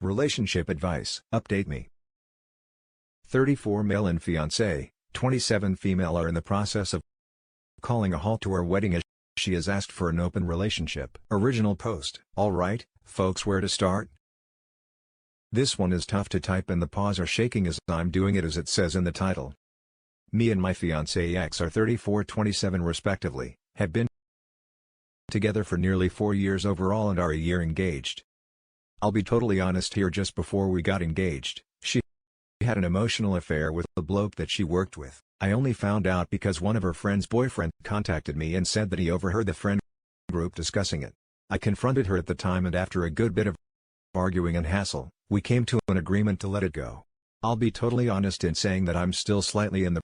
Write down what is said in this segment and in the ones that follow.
Relationship advice. Update me. 34 male and fiancé, 27 female are in the process of calling a halt to her wedding as she has asked for an open relationship. Original post. Alright, folks, where to start? This one is tough to type and the paws are shaking as I'm doing it as it says in the title. Me and my fiancé ex are 34-27 respectively, have been together for nearly 4 years overall and are a year engaged. I'll be totally honest here, just before we got engaged, she had an emotional affair with the bloke that she worked with. I only found out because one of her friend's boyfriend contacted me and said that he overheard the friend group discussing it. I confronted her at the time and after a good bit of arguing and hassle, we came to an agreement to let it go. I'll be totally honest in saying that I'm still slightly in the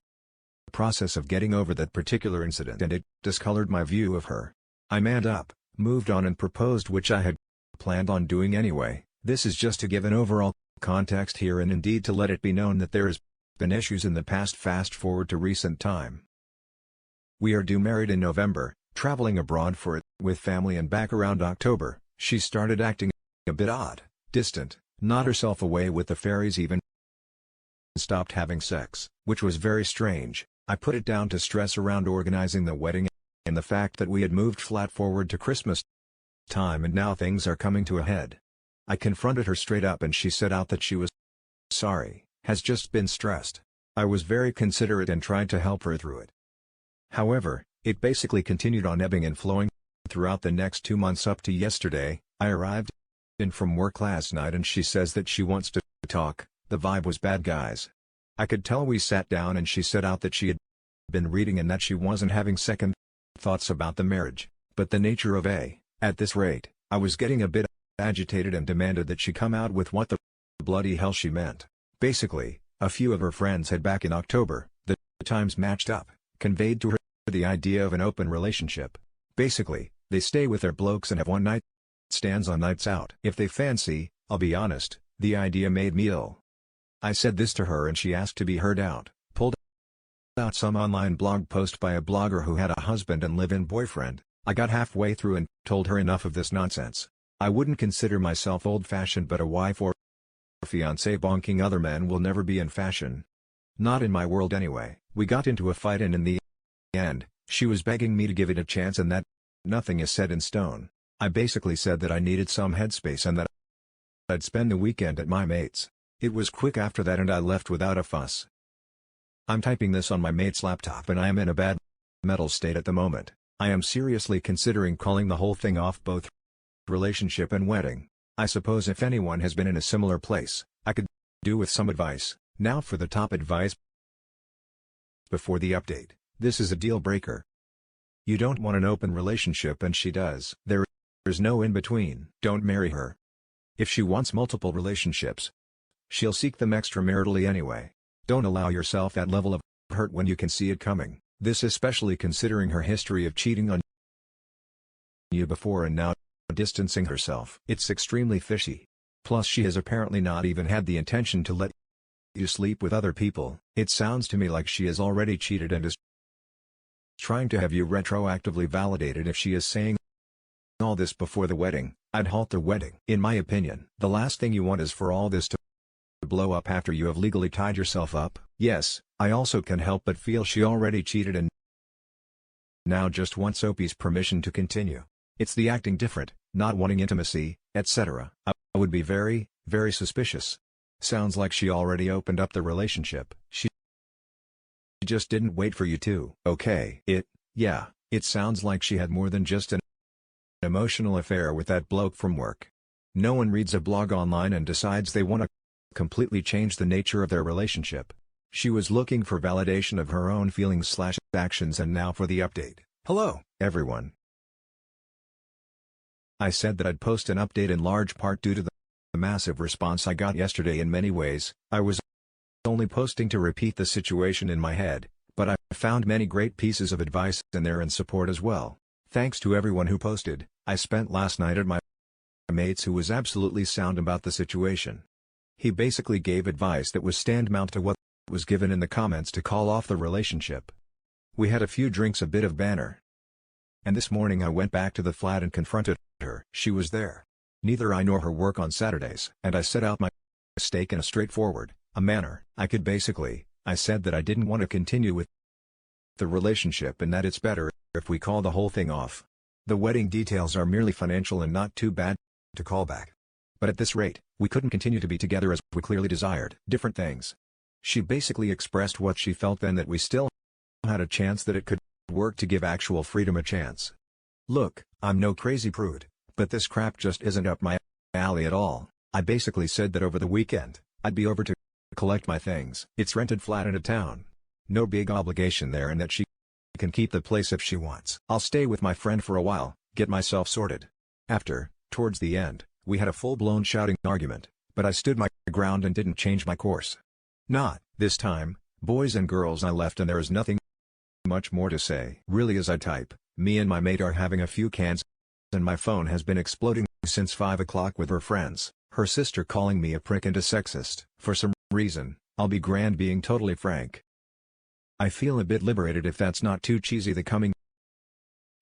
process of getting over that particular incident and it discolored my view of her. I manned up, moved on and proposed, which I had planned on doing anyway. This is just to give an overall context here and indeed to let it be known that there has been issues in the past. Fast forward to recent time. We are due married in November, traveling abroad for it with family, and back around October, she started acting a bit odd, distant, not herself, away with the fairies, even stopped having sex, which was very strange. I put it down to stress around organizing the wedding and the fact that we had moved flat forward to Christmas time and now things are coming to a head. I confronted her straight up and she said out that she was sorry, has just been stressed. I was very considerate and tried to help her through it. However, it basically continued on ebbing and flowing throughout the next 2 months up to yesterday. I arrived in from work last night and she says that she wants to talk. The vibe was bad, guys. I could tell. We sat down and she said out that she had been reading and that she wasn't having second thoughts about the marriage, but the nature of at this rate, I was getting a bit agitated and demanded that she come out with what the bloody hell she meant. Basically, a few of her friends had back in October, the times matched up, conveyed to her the idea of an open relationship. Basically, they stay with their blokes and have one night stands on nights out if they fancy. I'll be honest, the idea made me ill. I said this to her and she asked to be heard out, pulled out some online blog post by a blogger who had a husband and live-in boyfriend. I got halfway through and told her enough of this nonsense. I wouldn't consider myself old-fashioned, but a wife or fiancé bonking other men will never be in fashion. Not in my world anyway. We got into a fight and in the end, she was begging me to give it a chance and that nothing is set in stone. I basically said that I needed some headspace and that I'd spend the weekend at my mate's. It was quick after that and I left without a fuss. I'm typing this on my mate's laptop and I am in a bad mental state at the moment. I am seriously considering calling the whole thing off, both relationship and wedding. I suppose if anyone has been in a similar place, I could do with some advice. Now for the top advice. Before the update, this is a deal breaker. You don't want an open relationship and she does. There's no in between. Don't marry her. If she wants multiple relationships, she'll seek them extramaritally anyway. Don't allow yourself that level of hurt when you can see it coming. This especially considering her history of cheating on you before and now distancing herself. It's extremely fishy. Plus she has apparently not even had the intention to let you sleep with other people. It sounds to me like she has already cheated and is trying to have you retroactively validated. If she is saying all this before the wedding, I'd halt the wedding. In my opinion, the last thing you want is for all this to blow up after you have legally tied yourself up. Yes, I also can help but feel she already cheated and now just wants Soapy's permission to continue. It's the acting different, not wanting intimacy, etc. I would be very, very suspicious. Sounds like she already opened up the relationship. She just didn't wait for you to. Okay. It sounds like she had more than just an emotional affair with that bloke from work. No one reads a blog online and decides they want to completely change the nature of their relationship. She was looking for validation of her own feelings/actions. And now for the update. Hello, everyone. I said that I'd post an update in large part due to the massive response I got yesterday. In many ways, I was only posting to repeat the situation in my head, but I found many great pieces of advice in there and support as well. Thanks to everyone who posted. I spent last night at my mate's, who was absolutely sound about the situation. He basically gave advice that was stand-mount to what was given in the comments to call off the relationship. We had a few drinks, a bit of banter. And this morning I went back to the flat and confronted her. She was there. Neither I nor her work on Saturdays. And I set out my stake in a straightforward manner. I said that I didn't want to continue with the relationship and that it's better if we call the whole thing off. The wedding details are merely financial and not too bad to call back. But at this rate, we couldn't continue to be together as we clearly desired different things. She basically expressed what she felt then, that we still had a chance, that it could work, to give actual freedom a chance. Look, I'm no crazy prude, but this crap just isn't up my alley at all. I basically said that over the weekend, I'd be over to collect my things. It's rented flat in a town. No big obligation there, and that she can keep the place if she wants. I'll stay with my friend for a while, get myself sorted. Towards the end, we had a full-blown shouting argument, but I stood my ground and didn't change my course. Not this time, boys and girls. I left and there is nothing much more to say. Really, as I type, me and my mate are having a few cans, and my phone has been exploding since 5 o'clock with her friends, her sister calling me a prick and a sexist. For some reason, I'll be grand being totally frank. I feel a bit liberated, if that's not too cheesy. The coming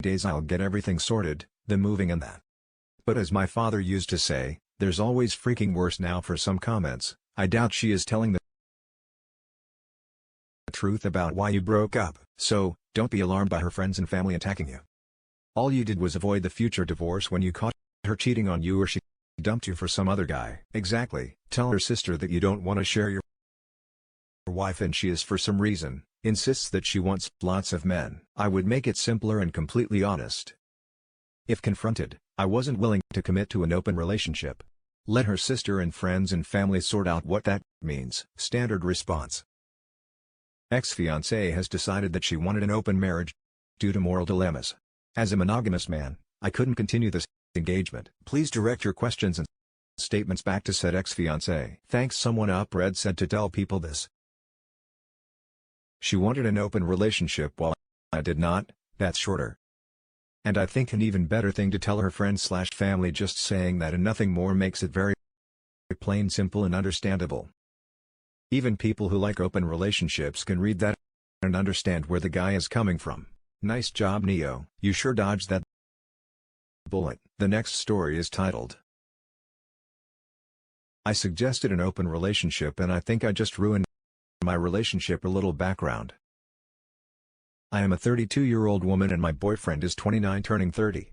days I'll get everything sorted, the moving and that. But as my father used to say, there's always freaking worse. Now for some comments, I doubt she is telling the truth about why you broke up, so don't be alarmed by her friends and family attacking you. All you did was avoid the future divorce when you caught her cheating on you, or she dumped you for some other guy. Exactly. Tell her sister that you don't want to share your wife, and she is, for some reason, insists that she wants lots of men. I would make it simpler and completely honest. If confronted, I wasn't willing to commit to an open relationship. Let her sister and friends and family sort out what that means. Standard response. Ex-fiancée has decided that she wanted an open marriage due to moral dilemmas. As a monogamous man, I couldn't continue this engagement. Please direct your questions and statements back to said ex-fiancée. Thanks. Someone up Red said to tell people this. She wanted an open relationship while I did not. That's shorter. And I think an even better thing to tell her friends/family. Just saying that and nothing more makes it very plain, simple and understandable. Even people who like open relationships can read that and understand where the guy is coming from. Nice job, Neo. You sure dodged that bullet. The next story is titled, I suggested an open relationship and I think I just ruined my relationship. A little background. I am a 32-year-old woman and my boyfriend is 29, turning 30.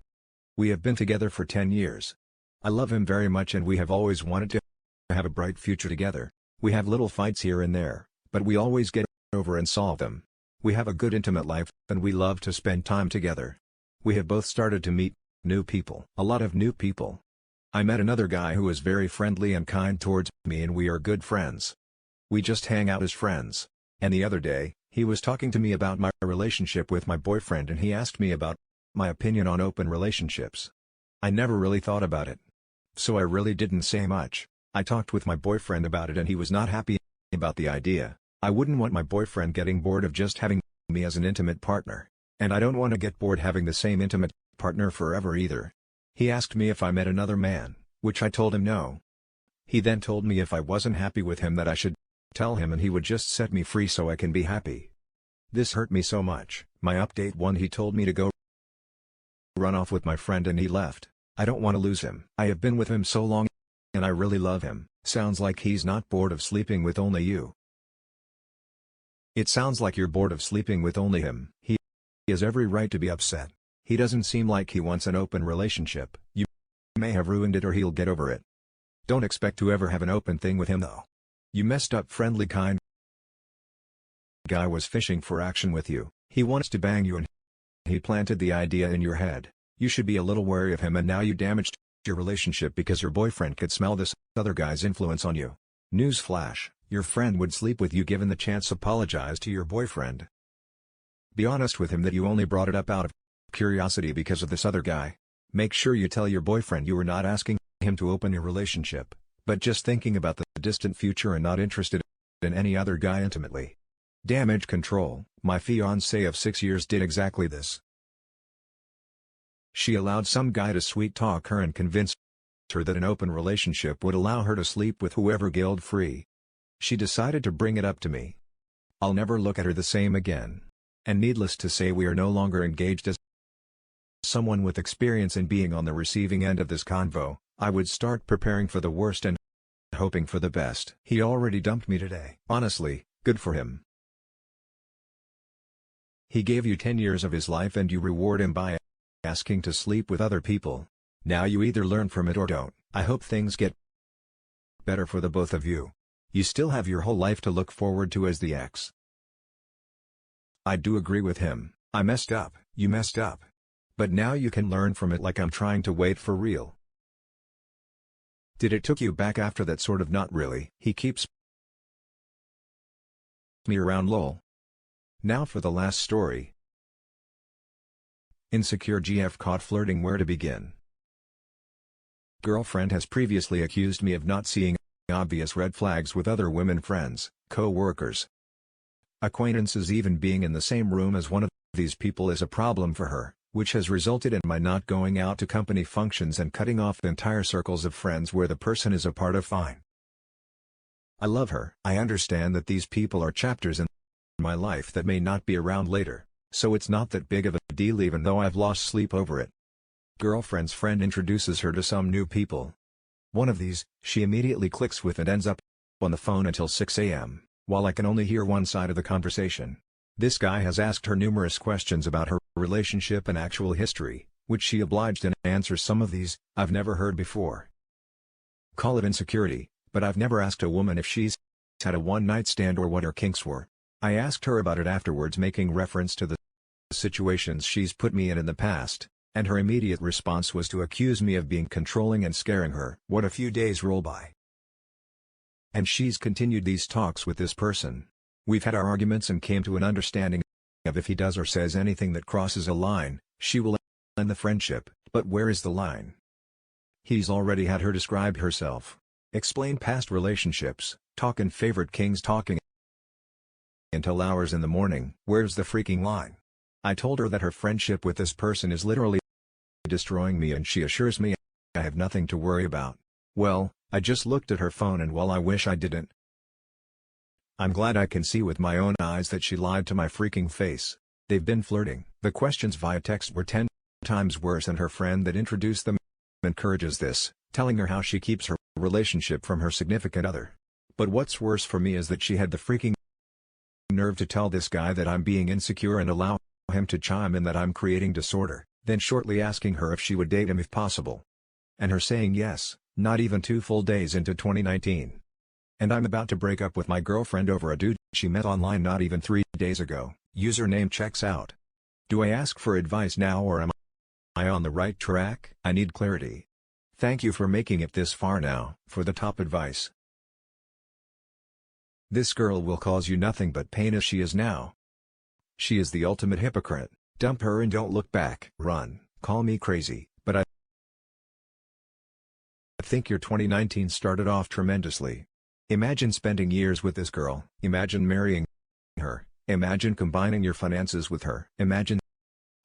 We have been together for 10 years. I love him very much and we have always wanted to have a bright future together. We have little fights here and there, but we always get over and solve them. We have a good intimate life, and we love to spend time together. We have both started to meet new people. A lot of new people. I met another guy who is very friendly and kind towards me and we are good friends. We just hang out as friends. And the other day, he was talking to me about my relationship with my boyfriend and he asked me about my opinion on open relationships. I never really thought about it. So I really didn't say much. I talked with my boyfriend about it and he was not happy about the idea. I wouldn't want my boyfriend getting bored of just having me as an intimate partner. And I don't want to get bored having the same intimate partner forever either. He asked me if I met another man, which I told him no. He then told me if I wasn't happy with him that I should tell him and he would just set me free so I can be happy. This hurt me so much. My update 1: he told me to go run off with my friend and he left. I don't want to lose him. I have been with him so long and I really love him. Sounds like he's not bored of sleeping with only you. It sounds like you're bored of sleeping with only him. He has every right to be upset. He doesn't seem like he wants an open relationship. You may have ruined it or he'll get over it. Don't expect to ever have an open thing with him though. You messed up. Friendly kind guy was fishing for action with you. He wants to bang you and he planted the idea in your head. You should be a little wary of him and now you damaged your relationship because your boyfriend could smell this other guy's influence on you. Newsflash, your friend would sleep with you given the chance. Apologize to your boyfriend. Be honest with him that you only brought it up out of curiosity because of this other guy. Make sure you tell your boyfriend you were not asking him to open your relationship, but just thinking about the distant future and not interested in any other guy intimately. Damage control. My fiancée of 6 years did exactly this. She allowed some guy to sweet talk her and convinced her that an open relationship would allow her to sleep with whoever guilt-free. She decided to bring it up to me. I'll never look at her the same again. And needless to say we are no longer engaged. As someone with experience in being on the receiving end of this convo, I would start preparing for the worst and hoping for the best. He already dumped me today. Honestly, good for him. He gave you 10 years of his life and you reward him by asking to sleep with other people. Now you either learn from it or don't. I hope things get better for the both of you. You still have your whole life to look forward to as the ex. I do agree with him. I messed up, you messed up. But now you can learn from it like I'm trying to wait for real. Did it took you back after that? Sort of, not really. He keeps me around lol. Now for the last story. Insecure GF caught flirting. Where to begin? Girlfriend has previously accused me of not seeing obvious red flags with other women friends, co-workers, acquaintances. Even being in the same room as one of these people is a problem for her, which has resulted in my not going out to company functions and cutting off the entire circles of friends where the person is a part of. Fine. I love her. I understand that these people are chapters in my life that may not be around later, so it's not that big of a deal even though I've lost sleep over it. Girlfriend's friend introduces her to some new people. One of these, she immediately clicks with and ends up on the phone until 6 a.m., while I can only hear one side of the conversation. This guy has asked her numerous questions about her relationship and actual history, which she obliged and answers some of these I've never heard before. Call it insecurity, but I've never asked a woman if she's had a one-night stand or what her kinks were. I asked her about it afterwards, making reference to the situations she's put me in the past, and her immediate response was to accuse me of being controlling and scaring her. What a few days roll by, and she's continued these talks with this person. We've had our arguments and came to an understanding of if he does or says anything that crosses a line, she will end the friendship. But where is the line? He's already had her describe herself, explain past relationships, talk in favorite kings, talking until hours in the morning. Where's the freaking line? I told her that her friendship with this person is literally destroying me and she assures me I have nothing to worry about. Well, I just looked at her phone and while I wish I didn't, I'm glad I can see with my own eyes that she lied to my freaking face. They've been flirting. The questions via text were 10 times worse and her friend that introduced them encourages this, telling her how she keeps her relationship from her significant other. But what's worse for me is that she had the freaking nerve to tell this guy that I'm being insecure and allow him to chime in that I'm creating disorder, then shortly asking her if she would date him if possible. And her saying yes, not even 2 full days into 2019. And I'm about to break up with my girlfriend over a dude she met online not even 3 days ago. Username checks out. Do I ask for advice now or am I on the right track? I need clarity. Thank you for making it this far. Now, for the top advice. This girl will cause you nothing but pain as she is now. She is the ultimate hypocrite. Dump her and don't look back. Run. Call me crazy, but I think your 2019 started off tremendously. Imagine spending years with this girl. Imagine marrying her. Imagine combining your finances with her. Imagine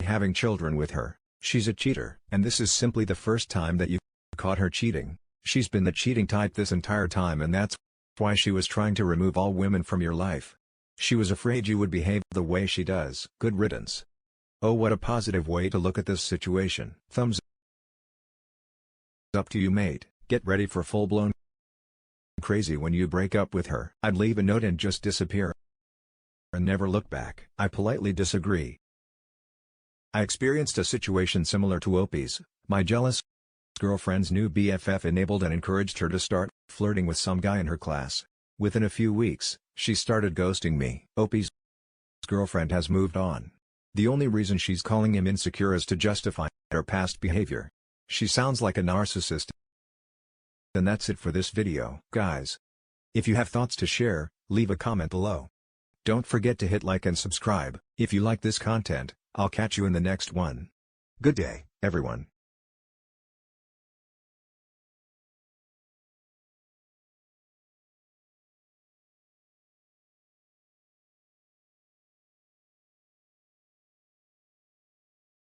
having children with her. She's a cheater. And this is simply the first time that you caught her cheating. She's been the cheating type this entire time and that's why she was trying to remove all women from your life. She was afraid you would behave the way she does. Good riddance. Oh, what a positive way to look at this situation. Thumbs up to you, mate. Get ready for full-blown crazy when you break up with her. I'd leave a note and just disappear and never look back. I politely disagree. I experienced a situation similar to Opie's. My jealous girlfriend's new BFF enabled and encouraged her to start flirting with some guy in her class. Within a few weeks, she started ghosting me. Opie's girlfriend has moved on. The only reason she's calling him insecure is to justify her past behavior. She sounds like a narcissist. And that's it for this video. Guys, if you have thoughts to share, leave a comment below. Don't forget to hit like and subscribe. If you like this content, I'll catch you in the next one. Good day, everyone.